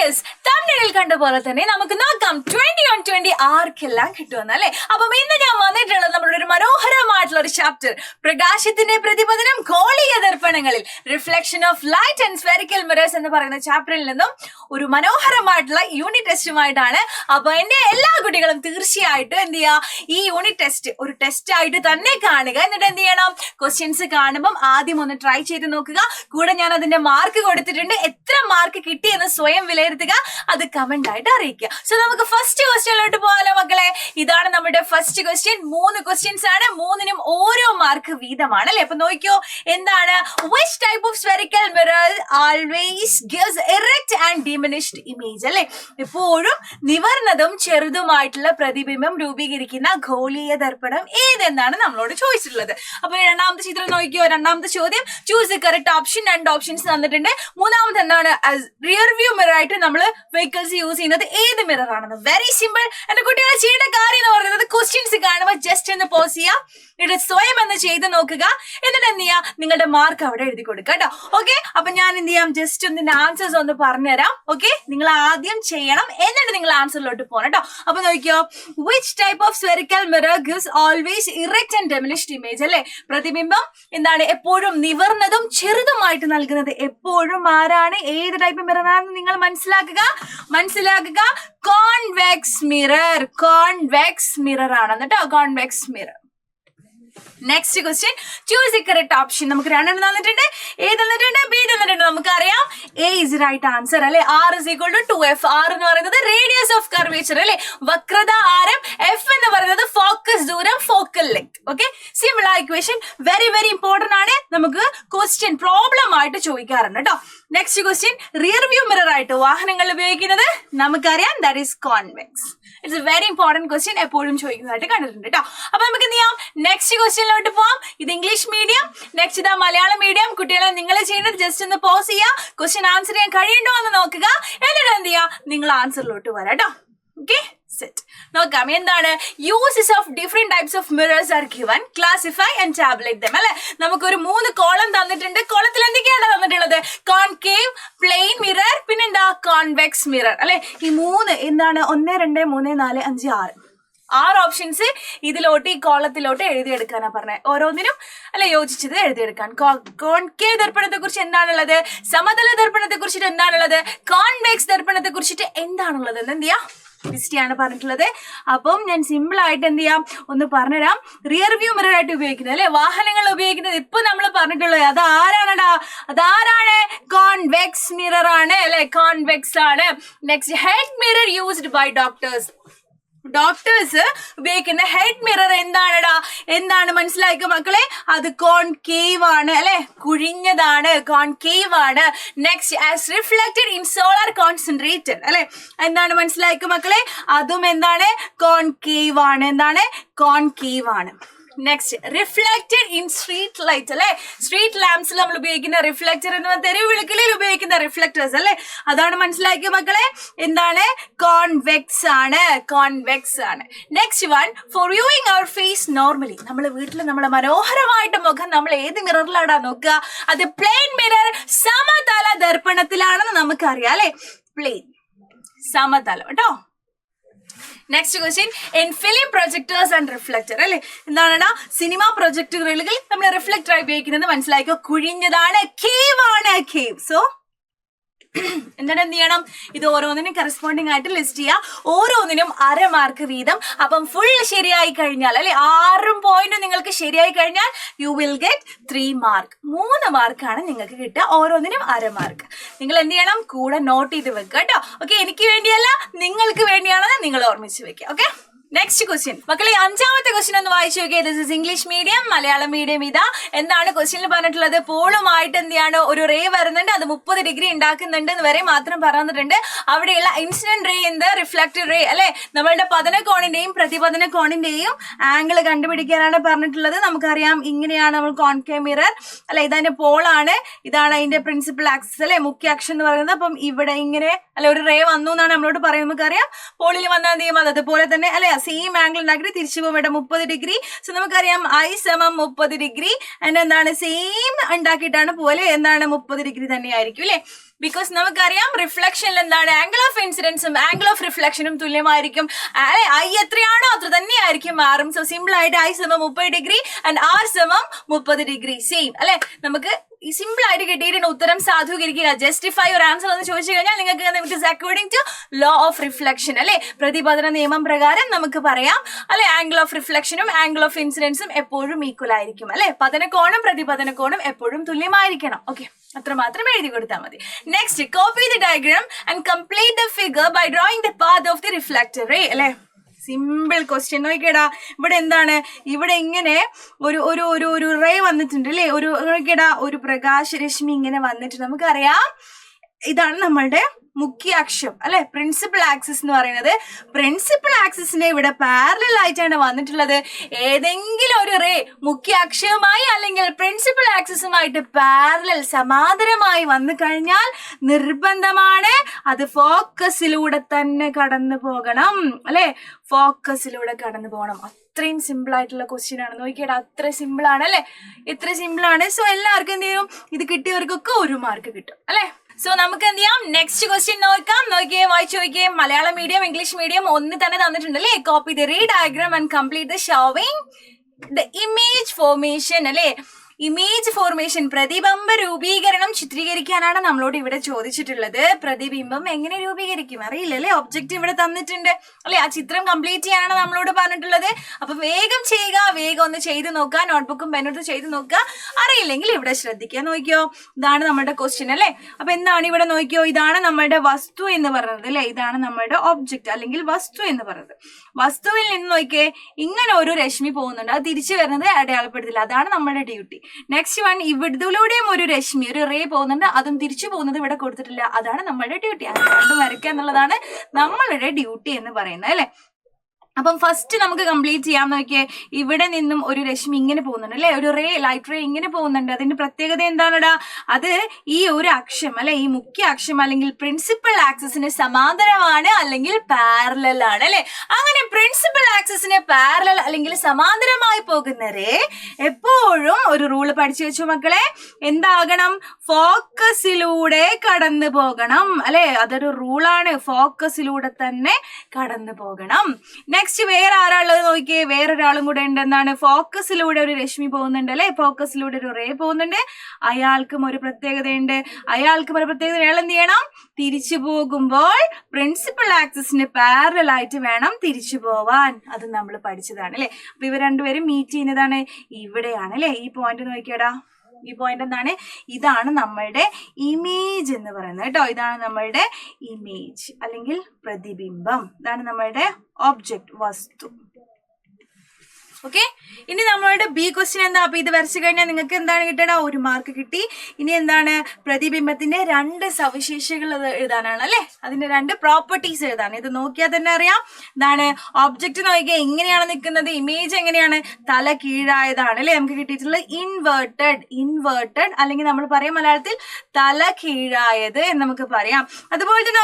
Yes, തമിഴിൽ കണ്ട പോലെ തന്നെ നമുക്ക് നോക്കാം 20/20 ആർക്കെല്ലാം കിട്ടുമെന്ന് അല്ലെ. അപ്പം ഇന്ന് ഞാൻ വന്നിട്ടുള്ളത് നമ്മുടെ ഒരു മനോഹരമായിട്ടുള്ള ഒരു ചാപ്റ്റർ, പ്രകാശത്തിന്റെ പ്രതിപതനം ഗോളീയ ദർപ്പണങ്ങളിൽ, reflection of light and spherical mirrors എന്ന് പറയുന്ന ചാപ്റ്ററിൽ നിന്നും ഒരു മനോഹരമായിട്ടുള്ള യൂണിറ്റ് ടെസ്റ്റുമായിട്ടാണ്. അപ്പൊ എന്റെ എല്ലാ കുട്ടികളും തീർച്ചയായിട്ടും എന്ത് ചെയ്യുക, ഈ യൂണിറ്റ് ടെസ്റ്റ് ഒരു ടെസ്റ്റ് ആയിട്ട് തന്നെ കാണുക. എന്നിട്ട് എന്ത് ചെയ്യണം, ക്വസ്റ്റ്യൻസ് കാണുമ്പോൾ ആദ്യം ഒന്ന് ട്രൈ ചെയ്ത് നോക്കുക. കൂടെ ഞാൻ അതിന്റെ മാർക്ക് കൊടുത്തിട്ടുണ്ട്. എത്ര മാർക്ക് കിട്ടിയെന്ന് സ്വയം വിലയിരുത്തുക, അത് കമന്റ് ആയിട്ട് അറിയിക്കുക. സോ നമുക്ക് ഫസ്റ്റ് ക്വസ്റ്റ്യനിലോട്ട് പോകാലോ മക്കളെ. ഇതാണ് നമ്മുടെ ഫസ്റ്റ് ക്വസ്റ്റ്യൻ. 3 ക്വസ്റ്റ്യൻസ് ആണ്, 3നും ഓരോ മാർക്ക് വീതമാണ് അല്ലെ. അപ്പൊ നോക്കിയോ, എന്താണ് which type of spherical mirror always gives erect and diminished image അല്ലെ. എപ്പോഴും നിവർന്നതും ചെറുതുമായിട്ടുള്ള പ്രതിബിംബം രൂപീകരിക്കുന്ന ഗോളീയ ദർപ്പണം ഏതെന്നാണ് നമ്മളോട് ചോദിച്ചിട്ടുള്ളത്. അപ്പൊ രണ്ടാമത്തെ ചിത്രം നോക്കിയോ. രണ്ടാമത്തെ ചോദ്യം, choose the correct option. 2 options തന്നിട്ടുണ്ട്. മൂന്നാമത് എന്താണ്, റിയർ വ്യൂ മിറർ ആയിട്ട് നമ്മൾ വെഹിക്കിൾസ് യൂസ് ചെയ്യുന്നത് ഏത് മിറർ ആണെന്ന്. Very simple. എന്റെ കുട്ടികളെ ചെയ്യേണ്ട കാര്യം എന്ന് പറയുന്നത് ക്വസ്റ്റ്യൻസ് കാണുമ്പോൾ ജസ്റ്റ് ഒന്ന് പോസ് ചെയ്യാം, എന്നിട്ട് സ്വയം ഒന്ന് ചെയ്ത് നോക്കുക. എന്നിട്ട് എന്ത് ചെയ്യാം, നിങ്ങളുടെ മാർക്ക് അവിടെ എഴുതി കൊടുക്കുക കേട്ടോ. ഓക്കെ, അപ്പൊ ഞാൻ എന്ത് ചെയ്യാം, ജസ്റ്റ് ഒന്ന് ആൻസേഴ്സ് ഒന്ന് പറഞ്ഞുതരാം. ഓക്കെ, നിങ്ങൾ ആദ്യം ചെയ്യണം, എന്നിട്ട് നിങ്ങൾ ആൻസറിലോട്ട് പോകണം കേട്ടോ. അപ്പൊ നോക്കിയോ, which type of spherical mirror gives always erect and diminished image അല്ലെ. പ്രതിബിംബം എന്താണ്, എപ്പോഴും നിവർന്നതും ചെറുതുമായിട്ട് നൽകുന്നത് എപ്പോഴും ആരാണ്, ഏത് ടൈപ്പ് മിറർ ആണെന്ന് നിങ്ങൾ മനസ്സിലാക്കുക. Convex mirror. കോൺവെക്സ് മിറർ ആണെന്ന് കേട്ടോ, convex mirror. Next question, choose the correct option. നമുക്ക് 2 തന്നിട്ടുണ്ട്. എ തന്നിട്ടുണ്ട്, ബി തന്നിട്ടുണ്ട്. നമുക്കറിയാം എ ഇസ് റൈറ്റ് ആൻസർ അല്ലെ. R is equal to 2F. R എന്ന് പറയുന്നത് റേഡിയസ് ഓഫ് കർവേച്ചർ അല്ലെ, വക്രത ആരം. F എന്ന് പറയുന്നത് ഫോക്കസ് ദൂരം, ഫോക്കൽ ലെങ്ത്. ഓക്കെ, സിമ്പിൾ ആ ഇക്വേഷൻ. വെരി വെരി ഇമ്പോർട്ടന്റ് ആണ്, നമുക്ക് ക്വസ്റ്റ്യൻ പ്രോബ്ലം ആയിട്ട് ചോദിക്കാറുണ്ട് കേട്ടോ. Next question, rear view mirror ആയിട്ട് വാഹനങ്ങൾ ഉപയോഗിക്കുന്നത് നമുക്കറിയാം, that is convex. It's A very important question, എപ്പോഴും ചോദിക്കുന്നതായിട്ട് കണ്ടിട്ടുണ്ട് കേട്ടോ. അപ്പൊ നമുക്ക് എന്ത് ചെയ്യാം, നെക്സ്റ്റ് ക്വസ്റ്റ്യനിലോട്ട് പോവാം. ഇത് ഇംഗ്ലീഷ് മീഡിയം, നെക്സ്റ്റ് ഇതാ മലയാളം മീഡിയം. കുട്ടികളെ നിങ്ങൾ ചെയ്യുന്നത് ജസ്റ്റ് ഒന്ന് പോസ് ചെയ്യുക, ക്വസ്റ്റ്യൻ ആൻസർ ചെയ്യാൻ കഴിയുണ്ടോ എന്ന് നോക്കുക. എന്നിട്ട് എന്ത് ചെയ്യുക, നിങ്ങൾ ആൻസറിലോട്ട് വരാം കേട്ടോ. Okay, set. നോക്കാം എന്താണ്, uses of different types of mirrors R given, classify and tabulate dum അല്ലെ. നമുക്കൊരു 3 കോളം തന്നിട്ടുണ്ട്. കോളത്തിൽ എന്തൊക്കെയാണ് തന്നിട്ടുള്ളത്, കോൺകേവ്, പ്ലെയിൻ മിറർ, പിന്നെന്താ കോൺവെക്സ് മിറർ അല്ലെ. ഈ 3 എന്താണ്, 1 2 3 4 5 6 ഓപ്ഷൻസ് ഇതിലോട്ട് ഈ കോളത്തിലോട്ട് എഴുതിയെടുക്കാനാ പറഞ്ഞത്. ഓരോന്നിനും അല്ലെ യോജിച്ചത് എഴുതിയെടുക്കാൻ. കോൺകേവ് ദർപ്പണത്തെ കുറിച്ച് എന്താണുള്ളത്, സമതല ദർപ്പണത്തെ കുറിച്ചിട്ട് എന്താണുള്ളത്, കോൺവെക്സ് ദർപ്പണത്തെ കുറിച്ചിട്ട് എന്താണുള്ളത് എന്ന് എന്ത് ചെയ്യാം, ാണ് പറഞ്ഞിട്ടുള്ളത്. അപ്പം ഞാൻ സിമ്പിൾ ആയിട്ട് എന്ത് ചെയ്യാം, ഒന്ന് പറഞ്ഞുതരാം. റിയർ വ്യൂ മിറർ ആയിട്ട് ഉപയോഗിക്കുന്നത് അല്ലെ, വാഹനങ്ങൾ ഉപയോഗിക്കുന്നത് ഇപ്പൊ നമ്മൾ പറഞ്ഞിട്ടുള്ളത് അത് ആരാണടാ, അതാരാണ്, കോൺവെക്സ് മിറർ ആണ് അല്ലെ, കോൺവെക്സ് ആണ്. Next, head mirror used by doctors. Doctors ഉപയോഗിക്കുന്ന ഹെഡ് മിറർ എന്താണടാ, എന്താണ് മനസ്സിലാക്കുക മക്കളെ, അത് കോൺകേവ് ആണ് അല്ലെ, കുഴിഞ്ഞതാണ്, കോൺകേവ് ആണ്. Next, as reflected in solar concentrated അല്ലെ, എന്താണ് മനസ്സിലാക്കുക മക്കളെ, അതും എന്താണ്, കോൺകേവ് ആണ്. എന്താണ്, കോൺകേവ് ആണ്. Next, reflected in street light അല്ലെ, സ്ട്രീറ്റ് ലാംപ്സിൽ നമ്മൾ ഉപയോഗിക്കുന്ന റിഫ്ലക്ടർ എന്ന് തെരുവ് വിളക്കിലിൽ ഉപയോഗിക്കുന്ന റിഫ്ലക്ടേഴ്സ് അല്ലെ, അതാണ് മനസ്സിലാക്കിയ മക്കളെ, എന്താണ്, കോൺവെക്സ് ആണ്, കോൺവെക്സ് ആണ്. നെക്സ്റ്റ് വൺ, ഫോർ വ്യൂയിങ് അവർ ഫേസ് നോർമലി, നമ്മൾ വീട്ടിൽ നമ്മളെ മനോഹരമായിട്ട് മുഖം നമ്മൾ ഏത് മിററിലാടാ നോക്കുക, അത് പ്ലെയിൻ മിറർ, സമതല ദർപ്പണത്തിലാണെന്ന് നമുക്കറിയാം അല്ലെ, പ്ലെയിൻ, സമതലം കേട്ടോ. Next question, in film projectors and reflector അല്ലെ, എന്താണ്, സിനിമ പ്രൊജക്ടറുകളിൽ നമ്മൾ റിഫ്ലക്ടർ ഉപയോഗിക്കുന്നത് മനസ്സിലാക്കുക, കുഴിഞ്ഞതാണ്, കേവ് ആണ്, കേവ്. സോ എന്താണ്, എന്ത് ചെയ്യണം, ഇത് ഓരോന്നിനും കറസ്പോണ്ടിങ് ആയിട്ട് ലിസ്റ്റ് ചെയ്യുക. ഓരോന്നിനും 1/2 മാർക്ക് വീതം. അപ്പം ഫുൾ ശരിയായി കഴിഞ്ഞാൽ അല്ലെ, 6 പോയിന്റ് നിങ്ങൾക്ക് ശരിയായി കഴിഞ്ഞാൽ യു വിൽ ഗെറ്റ് 3 മാർക്ക്. 3 മാർക്കാണ് നിങ്ങൾക്ക് കിട്ടുക, ഓരോന്നിനും 1/2 മാർക്ക്. നിങ്ങൾ എന്ത് ചെയ്യണം, കൂടെ നോട്ട് ചെയ്ത് വെക്കുക കേട്ടോ. ഓക്കെ, എനിക്ക് വേണ്ടിയല്ല നിങ്ങൾക്ക് വേണ്ടിയാണെന്ന് നിങ്ങൾ ഓർമ്മിച്ച് വെക്കുക. ഓക്കെ, നെക്സ്റ്റ് ക്വസ്റ്റ്യൻ മക്കളെ, 5ാമത്തെ ക്വസ്റ്റ്യൻ ഒന്ന് വായിച്ചു നോക്കിയേ. This is English medium, Malayalam medium. ഇതാ എന്താണ് ക്വസ്റ്റ്യനിൽ പറഞ്ഞിട്ടുള്ളത്, പോളുമായിട്ട് എന്ത് ചെയ്യാണ്, ഒരു റേ വരുന്നുണ്ട്, അത് 30 ഡിഗ്രി ഉണ്ടാക്കുന്നുണ്ട് എന്ന് വരെ മാത്രം പറഞ്ഞിട്ടുണ്ട്. അവിടെയുള്ള ഇൻസിഡന്റ് റേ എന്ത്, റിഫ്ലക്റ്റഡ് റേ അല്ലെ, നമ്മളുടെ പതന കോണിന്റെയും പ്രതിപതന കോണിന്റെയും ആംഗിൾ കണ്ടുപിടിക്കാനാണ് പറഞ്ഞിട്ടുള്ളത്. നമുക്കറിയാം ഇങ്ങനെയാണ് നമ്മൾ കോൺകേവ് മിറർ അല്ലെ, ഇതതിന്റെ പോളാണ്, ഇതാണ് അതിന്റെ പ്രിൻസിപ്പൽ ആക്സിസ് അല്ലെ, മുഖ്യ അക്ഷം എന്ന് പറയുന്നത്. അപ്പം ഇവിടെ ഇങ്ങനെ അല്ലെ ഒരു റേ വന്നു എന്നാണ് നമ്മളോട് പറയുന്നത്. നമുക്കറിയാം പോളിൽ വന്നാൽ എന്ത് ചെയ്യും, അതുപോലെ തന്നെ അല്ലെ സെയിം ആംഗിൾ ഉണ്ടാക്കി തിരിച്ചു പോകും, ഇവിടെ 30 ഡിഗ്രി. സോ നമുക്കറിയാം I = 30 ഡിഗ്രി. എന്താണ്, സെയിം ഉണ്ടാക്കിയിട്ടാണ് പോലെ എന്താണ് 30 ഡിഗ്രി തന്നെ ആയിരിക്കും അല്ലെ. ബിക്കോസ് നമുക്കറിയാം റിഫ്ലക്ഷനിൽ എന്താണ് ആംഗിൾ ഓഫ് ഇൻസിഡൻസും ആംഗിൾ ഓഫ് റിഫ്ലക്ഷനും തുല്യമായിരിക്കും. ഐ എത്രയാണോ അത്ര തന്നെയായിരിക്കും മാറും. സോ സിമ്പിൾ ആയിട്ട് I = 30 degree and R = 30 degree same അല്ലെ. നമുക്ക് ഈ സിമ്പിൾ ആയിട്ട് കിട്ടിയിട്ടുണ്ട്. ഉത്തരം സാധൂകരിക്കുക, ജസ്റ്റിഫൈ ഒരു ആൻസർ എന്ന് ചോദിച്ചു കഴിഞ്ഞാൽ നിങ്ങൾക്ക് according to law of reflection അല്ലെ, പ്രതിപതന നിയമം പ്രകാരം നമുക്ക് പറയാം അല്ലെ, ആംഗിൾ ഓഫ് റിഫ്ലക്ഷനും ആംഗിൾ ഓഫ് ഇൻസിഡൻസും എപ്പോഴും ഈക്വൽ ആയിരിക്കും അല്ലെ. പതനകോണും പ്രതിപതനകോണും എപ്പോഴും തുല്യമായിരിക്കണം. ഓക്കെ, അത്രമാത്രം എഴുതി കൊടുത്താൽ മതി. Next, copy the diagram and complete the figure by drawing the path of the reflector ray അല്ലെ. Simple question. നോക്കിയടാ, ഇവിടെ എന്താണ്, ഇവിടെ ഇങ്ങനെ ഒരു ഒരു ഒരു ഒരു റേ വന്നിട്ടുണ്ട് അല്ലേ, ഒരു നോക്കിയടാ ഒരു പ്രകാശരശ്മി ഇങ്ങനെ വന്നിട്ട് നമുക്കറിയാം ഇതാണ് നമ്മളുടെ മുഖ്യ അക്ഷം അല്ലെ, പ്രിൻസിപ്പൽ ആക്സിസ് എന്ന് പറയുന്നത്. പ്രിൻസിപ്പൽ ആക്സിസിനെ ഇവിടെ പാരലൽ ആയിട്ടാണ് വന്നിട്ടുള്ളത്. ഏതെങ്കിലും ഒരു റേ മുഖ്യ അക്ഷവുമായി അല്ലെങ്കിൽ പ്രിൻസിപ്പൽ ആക്സിസുമായിട്ട് പാരലൽ സമാന്തരമായി വന്നു കഴിഞ്ഞാൽ നിർബന്ധമാണ് അത് ഫോക്കസിലൂടെ തന്നെ കടന്നു പോകണം അല്ലെ, ഫോക്കസിലൂടെ കടന്നു പോകണം. അത്രയും സിമ്പിൾ ആയിട്ടുള്ള ക്വസ്റ്റ്യൻ ആണ്. നോക്കിയേടാ, അത്ര സിമ്പിൾ ആണ് അല്ലെ, ഇത്ര സിമ്പിൾ ആണ്. സോ എല്ലാവർക്കും എന്ത് ചെയ്യും, ഇത് കിട്ടിയവർക്കൊക്കെ 1 മാർക്ക് കിട്ടും അല്ലെ. സോ നമുക്ക് എന്ത് ചെയ്യാം, നെക്സ്റ്റ് ക്വസ്റ്റ്യൻ നോക്കാം. നോക്കിയേ, വായിച്ചു നോക്കിയേ. മലയാളം മീഡിയം ഇംഗ്ലീഷ് മീഡിയം ഒന്ന് തന്നെ തന്നിട്ടുണ്ട് അല്ലേ. Copy the re diagram and complete the showing the image formation അല്ലെ. ഇമേജ് ഫോർമേഷൻ, പ്രതിബിംബ രൂപീകരണം ചിത്രീകരിക്കാനാണ് നമ്മളോട് ഇവിടെ ചോദിച്ചിട്ടുള്ളത്. പ്രതിബിംബം എങ്ങനെ രൂപീകരിക്കും അറിയില്ലല്ലേ, ഒബ്ജക്റ്റ് ഇവിടെ തന്നിട്ടുണ്ട് അല്ലെ. ആ ചിത്രം കംപ്ലീറ്റ് ചെയ്യാനാണ് നമ്മളോട് പറഞ്ഞിട്ടുള്ളത്. അപ്പൊ വേഗം ചെയ്യുക, വേഗം ഒന്ന് ചെയ്ത് നോക്കുക, നോട്ട്ബുക്കും പെന്നെടുത്ത് ചെയ്ത് നോക്കുക. അറിയില്ലെങ്കിൽ ഇവിടെ ശ്രദ്ധിക്കുക. നോക്കിയോ, ഇതാണ് നമ്മുടെ ക്വസ്റ്റ്യൻ അല്ലെ. അപ്പൊ എന്താണ് ഇവിടെ നോക്കിയോ, ഇതാണ് നമ്മുടെ വസ്തു എന്ന് പറയുന്നത് അല്ലെ, ഇതാണ് നമ്മുടെ ഒബ്ജക്റ്റ് അല്ലെങ്കിൽ വസ്തു എന്ന് പറയുന്നത്. വസ്തുവിൽ നിന്ന് നോക്കിയേ, ഇങ്ങനെ ഒരു രശ്മി പോകുന്നുണ്ട്, അത് തിരിച്ചു വരുന്നത് അടയാളപ്പെടുത്തില്ല, അതാണ് നമ്മുടെ ഡ്യൂട്ടി. നെക്സ്റ്റ് വൺ, ഇവിടൂടെയും ഒരു രശ്മി ഒരു റേ പോകുന്നുണ്ട്, അതും തിരിച്ചു പോകുന്നത് ഇവിടെ കൊടുത്തിട്ടില്ല, അതാണ് നമ്മുടെ ഡ്യൂട്ടി. അത് രണ്ടും വരയ്ക്കുക എന്നുള്ളതാണ് നമ്മളുടെ ഡ്യൂട്ടി എന്ന് പറയുന്നത് അല്ലെ. അപ്പം ഫസ്റ്റ് നമുക്ക് കംപ്ലീറ്റ് ചെയ്യാൻ നോക്കിയേ. ഇവിടെ നിന്നും ഒരു രശ്മി ഇങ്ങനെ പോകുന്നുണ്ട് അല്ലെ, ഒരു റേ, ലൈറ്റ് റേ ഇങ്ങനെ പോകുന്നുണ്ട്. അതിന്റെ പ്രത്യേകത എന്താണെടാ, അത് ഈ ഒരു അക്ഷം അല്ലെ, ഈ മുഖ്യ അക്ഷം അല്ലെങ്കിൽ പ്രിൻസിപ്പൽ ആക്സിസിന് സമാന്തരമാണ് അല്ലെങ്കിൽ പാരലൽ ആണ് അല്ലെ. അങ്ങനെ പ്രിൻസിപ്പൽ ആക്സിസിന് പാരലൽ അല്ലെങ്കിൽ സമാന്തരമായി പോകുന്ന റേ എപ്പോഴും ഒരു റൂള് പഠിച്ചു വെച്ചു മക്കളെ, എന്താകണം, ഫോക്കസിലൂടെ കടന്നു പോകണം അല്ലെ. അതൊരു റൂളാണ്, ഫോക്കസിലൂടെ തന്നെ കടന്നു പോകണം. നെക്സ്റ്റ് വേറെ ആരാളുള്ളത് നോക്കിയേ, വേറൊരാളും കൂടെ ഉണ്ട്. എന്താണ്, ഫോക്കസിലൂടെ ഒരു രശ്മി പോകുന്നുണ്ട് അല്ലെ, ഫോക്കസിലൂടെ ഒരു റേ പോകുന്നുണ്ട്. അയാൾക്കും ഒരു പ്രത്യേകതയുണ്ട്. അയാൾ എന്ത് ചെയ്യണം, തിരിച്ചു പോകുമ്പോൾ പ്രിൻസിപ്പൽ ആക്സിസിന് പാരലൽ ആയിട്ട് വേണം തിരിച്ചു പോവാൻ. അത് നമ്മൾ പഠിച്ചതാണ് അല്ലെ. അപ്പൊ ഇവർ രണ്ടുപേരും മീറ്റ് ചെയ്യുന്നതാണ് ഇവിടെയാണ് അല്ലെ. ഈ പോയിന്റ് നോക്കിയടാ, ഈ പോയിന്റ് എന്താണ്, ഇതാണ് നമ്മളുടെ ഇമേജ് എന്ന് പറയുന്നത് കേട്ടോ. ഇതാണ് നമ്മളുടെ ഇമേജ് അല്ലെങ്കിൽ പ്രതിബിംബം, ഇതാണ് നമ്മളുടെ ഒബ്ജക്റ്റ് വസ്തു. ഓക്കെ, ഇനി നമ്മളുടെ ബി ക്വസ്റ്റ്യൻ എന്താ. അപ്പൊ ഇത് വരച്ചു കഴിഞ്ഞാൽ നിങ്ങൾക്ക് എന്താണ് കിട്ടണ, 1 മാർക്ക് കിട്ടി. ഇനി എന്താണ്, പ്രതിബിംബത്തിന്റെ 2 സവിശേഷതകൾ എഴുതാനാണ് അല്ലെ, അതിന്റെ 2 പ്രോപ്പർട്ടീസ് എഴുതാണ്. ഇത് നോക്കിയാൽ തന്നെ അറിയാം. എന്താണ്, ഒബ്ജക്റ്റ് നോക്കിയാൽ എങ്ങനെയാണ് നിൽക്കുന്നത്, ഇമേജ് എങ്ങനെയാണ്, തല കീഴായതാണ് അല്ലെ നമുക്ക് കിട്ടിയിട്ടുള്ളത്. ഇൻവേർട്ടഡ് അല്ലെങ്കിൽ നമ്മൾ പറയാം മലയാളത്തിൽ തല കീഴായത് എന്ന് നമുക്ക് പറയാം. അതുപോലെ തന്നെ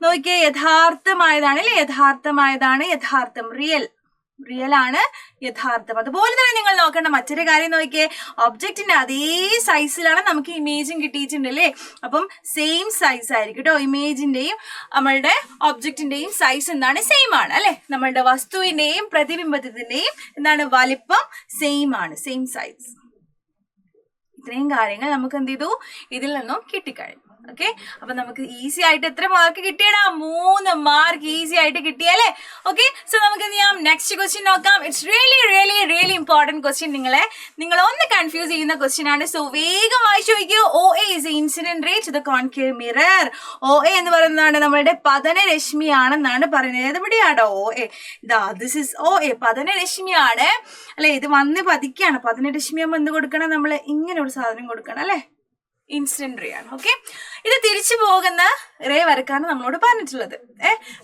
നോക്കിയേ യഥാർത്ഥമായതാണ് അല്ലെ, യഥാർത്ഥം, റിയൽ ആണ് യഥാർത്ഥം. അതുപോലെ തന്നെ നിങ്ങൾ നോക്കേണ്ട മറ്റൊരു കാര്യം നോക്കിയേ, ഒബ്ജക്റ്റിന്റെ അതേ സൈസിലാണ് നമുക്ക് ഇമേജും കിട്ടിയിട്ടുണ്ട് അല്ലേ. അപ്പം സെയിം സൈസ് ആയിരിക്കും കേട്ടോ, ഇമേജിന്റെയും നമ്മളുടെ ഒബ്ജക്റ്റിന്റെയും സൈസ് എന്താണ്, സെയിം ആണ് അല്ലെ. നമ്മളുടെ വസ്തുവിന്റെയും പ്രതിബിംബത്തിന്റെയും എന്താണ്, വലിപ്പം സെയിം ആണ്, സെയിം സൈസ്. ഇത്രയും കാര്യങ്ങൾ നമുക്ക് എന്ത് ചെയ്തു, ഇതിൽ നിന്നും കിട്ടിക്കഴിഞ്ഞു. ഓക്കെ, അപ്പൊ നമുക്ക് ഈസി ആയിട്ട് എത്ര മാർക്ക് കിട്ടിയടാ, 3 മാർക്ക് ഈസി ആയിട്ട് കിട്ടിയല്ലേ. ഓക്കെ, സോ നമുക്ക് എന്ത് ചെയ്യാം, നെക്സ്റ്റ് ക്വസ്റ്റ്യൻ നോക്കാം. It's really important question. നിങ്ങൾ ഒന്ന് കൺഫ്യൂസ് ചെയ്യുന്ന ക്വസ്റ്റ്യൻ ആണ്. സോ വേഗം വായിച്ചു നോക്കിയോ. OA is the incident ray to the concave mirror. OA എന്ന് പറയുന്നതാണ് നമ്മളുടെ പതനരശ്മി ആണെന്നാണ് പറയുന്നത്. എവിടെയാണോ OA, ഇതാ ദിസ് ഇസ് OA, പതനരശ്മിയാണ് അല്ലെ. ഇത് വന്ന് പതിക്കാണ്. പതനരശ്മി ആകുമ്പോൾ എന്ത് കൊടുക്കണം, നമ്മൾ ഇങ്ങനെ ഒരു സാധനം കൊടുക്കണം അല്ലെ, ഇൻസിഡന്റ് റേ ആണ്. ഓക്കെ, ഇത് തിരിച്ചു പോകുന്ന റേ വരക്കാണ് നമ്മളോട് പറഞ്ഞിട്ടുള്ളത്.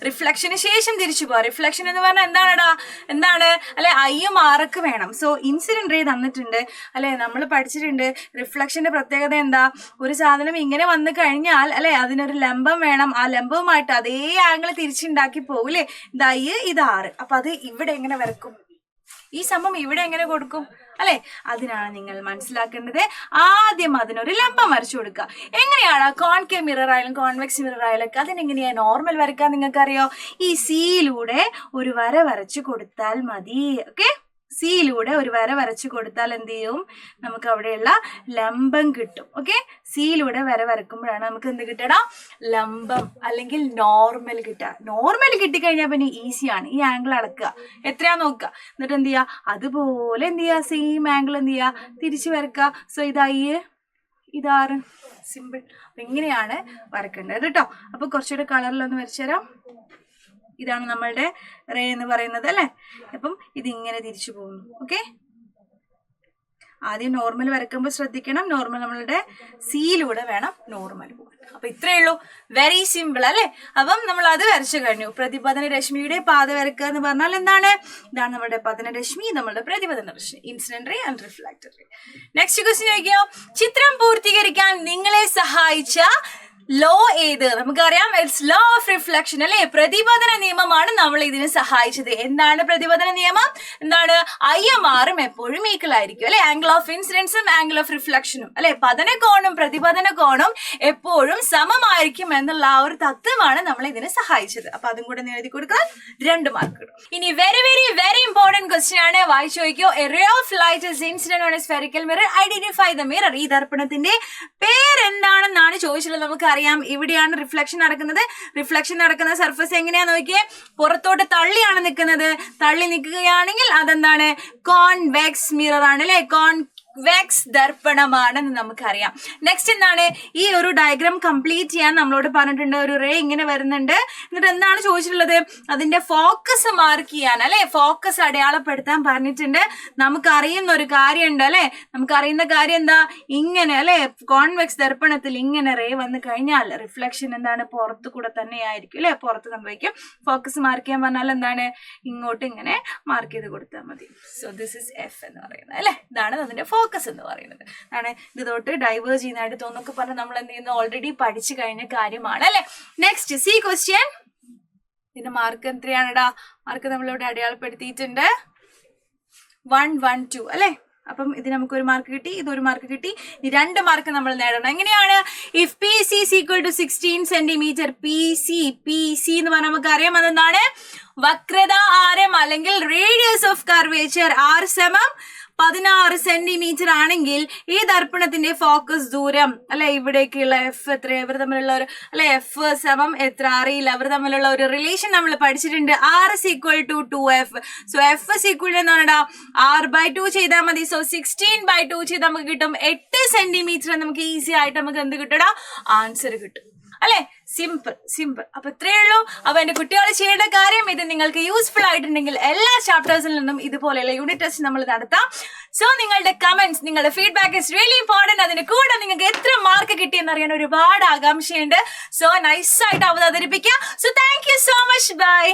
റിഫ്ലക്ഷന് ശേഷം തിരിച്ചു പോവാ. റിഫ്ലക്ഷൻ എന്ന് പറഞ്ഞാൽ എന്താണ് അല്ലെ, Iയും Rക്ക് വേണം. സോ ഇൻസിഡന്റ് റേ തന്നിട്ടുണ്ട് അല്ലെ, നമ്മൾ പഠിച്ചിട്ടുണ്ട്. റിഫ്ലക്ഷന്റെ പ്രത്യേകത എന്താ, ഒരു സാധനം ഇങ്ങനെ വന്നു കഴിഞ്ഞാൽ അല്ലെ, അതിനൊരു ലംബം വേണം. ആ ലംബവുമായിട്ട് അതേ ആംഗിൾ തിരിച്ചുണ്ടാക്കി പോകൂലേ. ഇത് I, ഇത് R. അപ്പൊ അത് ഇവിടെ എങ്ങനെ വരക്കും, ഈ സംഭവം ഇവിടെ എങ്ങനെ കൊടുക്കും അല്ലെ? അതിനാണ് നിങ്ങൾ മനസ്സിലാക്കേണ്ടത്. ആദ്യം അതിനൊരു ലംബം വരച്ചു കൊടുക്കുക. എങ്ങനെയാണ് കോൺകേവ് മിറർ ആയാലും കോൺവെക്സ് മിറർ ആയാലും ഒക്കെ അതിനെങ്ങനെയാ നോർമൽ വരയ്ക്കാൻ നിങ്ങൾക്കറിയോ? ഈ സിയിലൂടെ ഒരു വര വരച്ചു കൊടുത്താൽ മതി. ഓക്കെ, സിയിലൂടെ ഒരു വര വരച്ചു കൊടുത്താൽ എന്ത് ചെയ്യും? നമുക്ക് അവിടെയുള്ള ലംബം കിട്ടും. ഓക്കെ, സിയിലൂടെ വര വരക്കുമ്പോഴാണ് നമുക്ക് എന്ത് കിട്ടണം? ലംബം അല്ലെങ്കിൽ നോർമൽ കിട്ടുക. നോർമൽ കിട്ടിക്കഴിഞ്ഞാൽ പിന്നെ ഈസിയാണ്. ഈ ആംഗിൾ അളക്കുക, എത്രയാ നോക്കുക, എന്നിട്ട് എന്ത് ചെയ്യുക? അതുപോലെ എന്ത് ചെയ്യുക? സെയിം ആംഗിൾ എന്ത് ചെയ്യുക? തിരിച്ചു വരക്കുക. സോ ഇതായി, ഇതാറ്. സിമ്പിൾ. അപ്പൊ ഇങ്ങനെയാണ് വരക്കേണ്ടത് കേട്ടോ. അപ്പൊ കുറച്ചുകൂടെ കളറിലൊന്ന് വരച്ചു തരാം. ഇതാണ് നമ്മളുടെ റേ എന്ന് പറയുന്നത് അല്ലെ? അപ്പം ഇതിങ്ങനെ തിരിച്ചു പോകുന്നു. ഓക്കെ, ആദ്യം നോർമൽ വരക്കുമ്പോൾ ശ്രദ്ധിക്കണം, നോർമൽ നമ്മളുടെ സിയിലൂടെ വേണം നോർമൽ പോകാൻ. അപ്പൊ ഇത്രയേ ഉള്ളൂ, വെരി സിമ്പിൾ അല്ലെ? അപ്പം നമ്മൾ അത് വരച്ചു കഴിഞ്ഞു. പ്രതിപതന രശ്മിയുടെ പാത വരക്കുക എന്ന് പറഞ്ഞാൽ എന്താണ്? ഇതാണ് നമ്മുടെ പതന രശ്മി, നമ്മുടെ പ്രതിപതന രശ്മി, incident ray and reflected ray. Next question ചോദിക്കാം, ചിത്രം പൂർത്തീകരിക്കാൻ നിങ്ങളെ സഹായിച്ച ലോ ഏത്? നമുക്കറിയാം, ഇറ്റ്സ് ലോ ഓഫ് റിഫ്ലക്ഷൻ അല്ലെ? പ്രതിപതന നിയമമാണ് നമ്മൾ ഇതിന് സഹായിച്ചത്. എന്താണ് പ്രതിപതന നിയമം? എന്താണ്? IMR എപ്പോഴും ഈക്വൽ ആയിരിക്കും അല്ലെ? ആംഗിൾ ഓഫ് ഇൻസിഡൻസും ആംഗിൾ ഓഫ് റിഫ്ലക്ഷനും അല്ലെ? പതന കോണും പ്രതിപതന കോണും എപ്പോഴും സമമായിരിക്കും എന്നുള്ള ആ ഒരു തത്വമാണ് നമ്മൾ ഇതിന് സഹായിച്ചത്. അപ്പൊ അതും കൂടെ എഴുതി കൊടുക്കാൻ 2 മാർക്ക് കിട്ടും. ഇനി very very very important question ആണ്, വായിച്ചു ചോദിക്കോ. A ray of light is incident on a spherical mirror, identify the mirror. ഈ ദർപ്പണത്തിന്റെ പേരെന്താണെന്നാണ് ചോദിച്ചിട്ടുള്ളത്. നമുക്കറിയാം, ഇവിടെയാണ് റിഫ്ലക്ഷൻ നടക്കുന്നത്. റിഫ്ലക്ഷൻ നടക്കുന്ന സർഫസ് എങ്ങനെയാ നോക്കിയേ? പുറത്തോട്ട് തള്ളിയാണ് നിൽക്കുന്നത്. തള്ളി നിൽക്കുകയാണെങ്കിൽ അതെന്താണ്? കോൺവെക്സ് മിറർ ആണ് അല്ലെ? കോൺവെക്സ് ദർപ്പണമാണെന്ന് നമുക്കറിയാം. നെക്സ്റ്റ് എന്താണ്? ഈ ഒരു ഡയഗ്രാം കംപ്ലീറ്റ് ചെയ്യാൻ നമ്മളോട് പറഞ്ഞിട്ടുണ്ട്. ഒരു റേ ഇങ്ങനെ വരുന്നുണ്ട്. എന്നിട്ട് എന്താണ് ചോദിച്ചിട്ടുള്ളത്? അതിന്റെ ഫോക്കസ് മാർക്ക് ചെയ്യാൻ അല്ലെ? ഫോക്കസ് അടയാളപ്പെടുത്താൻ പറഞ്ഞിട്ടുണ്ട്. നമുക്കറിയുന്ന ഒരു കാര്യമുണ്ട് അല്ലെ? നമുക്കറിയുന്ന കാര്യം എന്താ? ഇങ്ങനെ അല്ലെ? കോൺവെക്സ് ദർപ്പണത്തിൽ ഇങ്ങനെ റേ വന്നു കഴിഞ്ഞാൽ റിഫ്ലക്ഷൻ എന്താണ്? പുറത്തു കൂടെ തന്നെ ആയിരിക്കും അല്ലെ? പുറത്ത് സംഭവിക്കും. ഫോക്കസ് മാർക്ക് ചെയ്യാൻ പറഞ്ഞാൽ എന്താണ്? ഇങ്ങോട്ട് ഇങ്ങനെ മാർക്ക് ചെയ്ത് കൊടുത്താൽ മതി. സോ ദിസ് ഇസ് F എന്ന് പറയുന്നത് അല്ലെ? ഇതാണ് അതിന്റെ ഫോക്കസ് എന്ന് പറയുന്നത്. ആണ് ഇത് തൊട്ട് ഡൈവേർജ് ചെയ്യുന്നതായിട്ട് തോന്നൊക്കെ പറഞ്ഞ് നമ്മൾ എന്ത് ചെയ്യുന്നു? ഓൾറെഡി പഠിച്ചു കഴിഞ്ഞ കാര്യമാണ് അല്ലെ? Next C question. ഇതിന്റെ മാർക്ക് എത്രയാണെടാ? മാർക്ക് നമ്മളിവിടെ അടയാളപ്പെടുത്തിയിട്ടുണ്ട് 1 1 2 അല്ലെ? അപ്പം ഇത് നമുക്ക് ഒരു മാർക്ക് കിട്ടി, ഇതൊരു മാർക്ക് കിട്ടി. ഈ 2 മാർക്ക് നമ്മൾ നേടണം. എങ്ങനെയാണ്? If PC is equal to 16 centimetre, PC എന്ന് പറഞ്ഞാൽ നമുക്ക് അറിയാം അതെന്താണ്? വക്രത ആരം അല്ലെങ്കിൽ റേഡിയസ് ഓഫ് കർവേച്ചർ R സമം 16 സെന്റിമീറ്റർ ആണെങ്കിൽ ഈ ദർപ്പണത്തിന്റെ ഫോക്കസ് ദൂരം അല്ലെ? ഇവിടേക്കുള്ള F എത്ര? ഇവർ തമ്മിലുള്ള ഒരു അല്ലെ? F സമം എത്ര അറിയില്ല. അവർ തമ്മിലുള്ള ഒരു റിലേഷൻ നമ്മൾ പഠിച്ചിട്ടുണ്ട്. R is equal to 2F. So F is equal to എന്താണെടാ? R/2 ചെയ്താൽ മതി. സോ 16/2 ചെയ്താൽ നമുക്ക് കിട്ടും 8 സെന്റിമീറ്റർ. നമുക്ക് ഈസി ആയിട്ട് നമുക്ക് എന്ത് കിട്ടടാ? ആൻസർ കിട്ടും അല്ലെ? Simple simple. അപ്പൊ ഇത്രയേ ഉള്ളൂ. അപ്പൊ എന്റെ കുട്ടികൾ ചെയ്യേണ്ട കാര്യം, ഇത് നിങ്ങൾക്ക് യൂസ്ഫുൾ ആയിട്ടുണ്ടെങ്കിൽ എല്ലാ ചാപ്റ്റേഴ്സിൽ നിന്നും ഇതുപോലെയുള്ള യൂണിറ്റ് ടെസ്റ്റ് നമ്മൾ നടത്താം. സോ നിങ്ങളുടെ കമന്റ്സ്, നിങ്ങളുടെ ഫീഡ്ബാക്ക് ഇസ് റിയലി ഇമ്പോർട്ടന്റ്. അതിന് കൂടെ നിങ്ങൾക്ക് എത്ര മാർക്ക് കിട്ടിയെന്ന് അറിയാൻ ഒരുപാട് ആകാംക്ഷയുണ്ട്. സോ നൈസായിട്ട് അവതരിപ്പിക്കാം. So thank you so much. By.